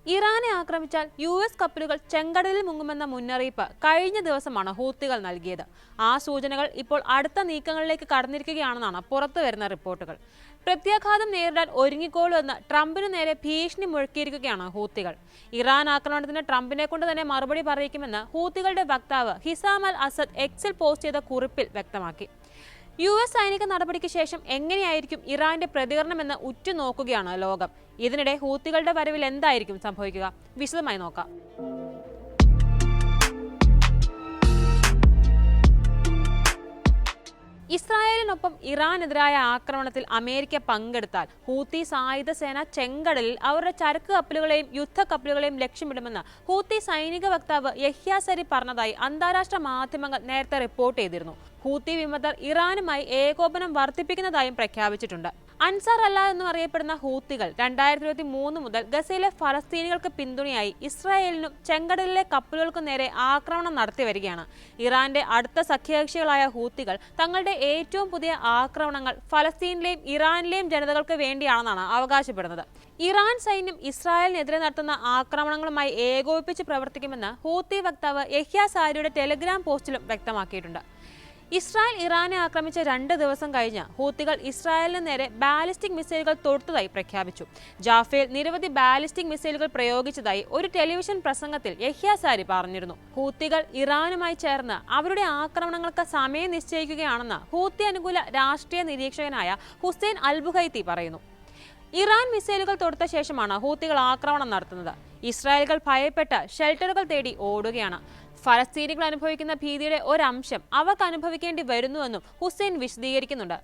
ഇറാനെ ആക്രമിച്ചാൽ US കപ്പലുകൾ ചെങ്കടലിൽ മുങ്ങുമെന്ന മുന്നറിയിപ്പ് കഴിഞ്ഞ ദിവസമാണ് ഹൂത്തികൾ നൽകിയത്. ആ സൂചനകൾ ഇപ്പോൾ അടുത്ത നീക്കങ്ങളിലേക്ക് കടന്നിരിക്കുകയാണെന്നാണ് പുറത്തുവരുന്ന റിപ്പോർട്ടുകൾ. പ്രത്യാഘാതം നേരിടാൻ ഒരുങ്ങിക്കോളൂ എന്ന് ട്രംപിന് നേരെ ഭീഷണി മുഴക്കിയിരിക്കുകയാണ് ഹൂത്തികൾ. ഇറാൻ ആക്രമണത്തിന് ട്രംപിനെ കൊണ്ട് തന്നെ മറുപടി പറയിക്കുമെന്ന് ഹൂത്തികളുടെ വക്താവ് ഹിസാം അൽ അസദ് എക്സിൽ പോസ്റ്റ് ചെയ്ത കുറിപ്പിൽ വ്യക്തമാക്കി. US സൈനിക നടപടിക്ക് ശേഷം എങ്ങനെയായിരിക്കും ഇറാന്റെ പ്രതികരണമെന്ന് ഉറ്റുനോക്കുകയാണ് ലോകം. ഇതിനിടെ ഹൂത്തികളുടെ വരവിൽ എന്തായിരിക്കും സംഭവിക്കുക? വിശദമായി നോക്കാം. ഇസ്രായേലിനൊപ്പം ഇറാനെതിരായ ആക്രമണത്തിൽ അമേരിക്ക പങ്കെടുത്താൽ ഹൂത്തി സായുധ സേന ചെങ്കടലിൽ അവരുടെ ചരക്ക് കപ്പലുകളെയും യുദ്ധക്കപ്പലുകളെയും ലക്ഷ്യമിടുമെന്ന് ഹൂത്തി സൈനിക വക്താവ് യഹ്യ സരി പറഞ്ഞതായി അന്താരാഷ്ട്ര മാധ്യമങ്ങൾ നേരത്തെ റിപ്പോർട്ട് ചെയ്തിരുന്നു. ഹൂത്തി വിമതർ ഇറാനുമായി ഏകോപനം വർദ്ധിപ്പിക്കുന്നതായും പ്രഖ്യാപിച്ചിട്ടുണ്ട്. അൻസാർ അല്ല എന്നും അറിയപ്പെടുന്ന ഹൂത്തികൾ 2023 മുതൽ ഗസയിലെ ഫലസ്തീനികൾക്ക് പിന്തുണയായി ഇസ്രായേലിനും ചെങ്കടലിലെ കപ്പലുകൾക്കും നേരെ ആക്രമണം നടത്തി വരികയാണ്. ഇറാന്റെ അടുത്ത സഖ്യകക്ഷികളായ ഹൂത്തികൾ തങ്ങളുടെ ഏറ്റവും പുതിയ ആക്രമണങ്ങൾ ഫലസ്തീനിലെയും ഇറാനിലെയും ജനതകൾക്ക് വേണ്ടിയാണെന്നാണ് അവകാശപ്പെടുന്നത്. ഇറാൻ സൈന്യം ഇസ്രായേലിനെതിരെ നടത്തുന്ന ആക്രമണങ്ങളുമായി ഏകോപിപ്പിച്ച് പ്രവർത്തിക്കുമെന്ന് ഹൂത്തി വക്താവ് യഹ്യ സാരിയുടെ ടെലിഗ്രാം പോസ്റ്റിലും വ്യക്തമാക്കിയിട്ടുണ്ട്. ഇസ്രായേൽ ഇറാനെ ആക്രമിച്ച 2 ദിവസം കഴിഞ്ഞ് ഹൂത്തികൾ ഇസ്രായേലിന് നേരെ ബാലിസ്റ്റിക് മിസൈലുകൾ തൊടുത്തതായി പ്രഖ്യാപിച്ചു. ജാഫയിൽ നിരവധി ബാലിസ്റ്റിക് മിസൈലുകൾ പ്രയോഗിച്ചതായി ഒരു ടെലിവിഷൻ പ്രസംഗത്തിൽ യഹ്യ സാരി പറഞ്ഞിരുന്നു. ഹൂത്തികൾ ഇറാനുമായി ചേർന്ന് അവരുടെ ആക്രമണങ്ങൾക്ക് സമയം നിശ്ചയിക്കുകയാണെന്ന് ഹൂത്തി അനുകൂല രാഷ്ട്രീയ നിരീക്ഷകനായ ഹുസൈൻ അൽബുഖൈത്തി പറയുന്നു. ഇറാൻ മിസൈലുകൾ തൊടുത്ത ശേഷമാണ് ഹൂത്തികൾ ആക്രമണം നടത്തുന്നത്. ഇസ്രായേലുകൾ ഭയപ്പെട്ട് ഷെൽട്ടറുകൾ തേടി ഓടുകയാണ്. ഫലസ്തീനികൾ അനുഭവിക്കുന്ന ഭീതിയുടെ ഒരംശം അവർക്ക് അനുഭവിക്കേണ്ടി വരുന്നുവെന്നും ഹുസൈൻ വിശദീകരിക്കുന്നുണ്ട്.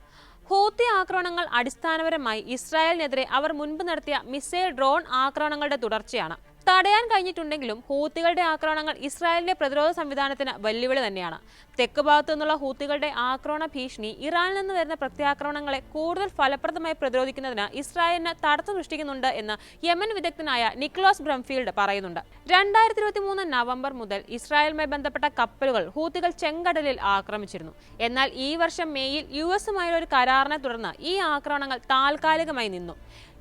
ഹൂത്തി ആക്രമണങ്ങൾ അടിസ്ഥാനപരമായി ഇസ്രായേലിനെതിരെ അവർ മുൻപ് നടത്തിയ മിസൈൽ ഡ്രോൺ ആക്രമണങ്ങളുടെ തുടർച്ചയാണ്. തടയാൻ കഴിഞ്ഞിട്ടുണ്ടെങ്കിലും ഹൂത്തികളുടെ ആക്രമണങ്ങൾ ഇസ്രായേലിന്റെ പ്രതിരോധ സംവിധാനത്തിന് വെല്ലുവിളി തന്നെയാണ്. തെക്ക് ഭാഗത്തു നിന്നുള്ള ഹൂത്തികളുടെ ആക്രമണ ഭീഷണി ഇറാനിൽ നിന്ന് വരുന്ന പ്രത്യാക്രമണങ്ങളെ കൂടുതൽ ഫലപ്രദമായി പ്രതിരോധിക്കുന്നതിന് ഇസ്രായേലിന് തടസ്സം സൃഷ്ടിക്കുന്നുണ്ട് എന്ന് യമൻ വിദഗ്ധനായ നിക്കോളാസ് ബ്രംഫീൽഡ് പറയുന്നുണ്ട്. 2023 നവംബർ മുതൽ ഇസ്രായേലുമായി ബന്ധപ്പെട്ട കപ്പലുകൾ ഹൂത്തികൾ ചെങ്കടലിൽ ആക്രമിച്ചിരുന്നു. എന്നാൽ ഈ വർഷം മേയിൽ യുഎസുമായുള്ള ഒരു കരാറിനെ തുടർന്ന് ഈ ആക്രമണങ്ങൾ താൽക്കാലികമായി നിന്നു.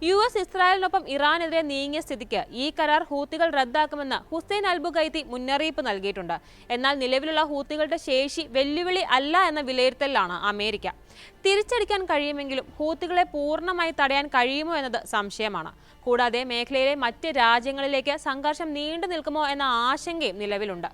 US ഇസ്രായേലിനൊപ്പം ഇറാനെതിരെ നീങ്ങിയ സ്ഥിതിക്ക് ഈ കരാർ ഹൂത്തികൾ റദ്ദാക്കുമെന്ന് ഹുസൈൻ അൽബുഖൈത്തി മുന്നറിയിപ്പ് നൽകിയിട്ടുണ്ട്. എന്നാൽ നിലവിലുള്ള ഹൂത്തികളുടെ ശേഷി വെല്ലുവിളി അല്ല എന്ന വിലയിരുത്തലാണ് അമേരിക്ക. തിരിച്ചടിക്കാൻ കഴിയുമെങ്കിലും ഹൂത്തികളെ പൂർണ്ണമായി തടയാൻ കഴിയുമോ എന്നത് സംശയമാണ്. കൂടാതെ മേഖലയിലെ മറ്റ് രാജ്യങ്ങളിലേക്ക് സംഘർഷം നീണ്ടു നിൽക്കുമോ എന്ന ആശങ്കയും നിലവിലുണ്ട്.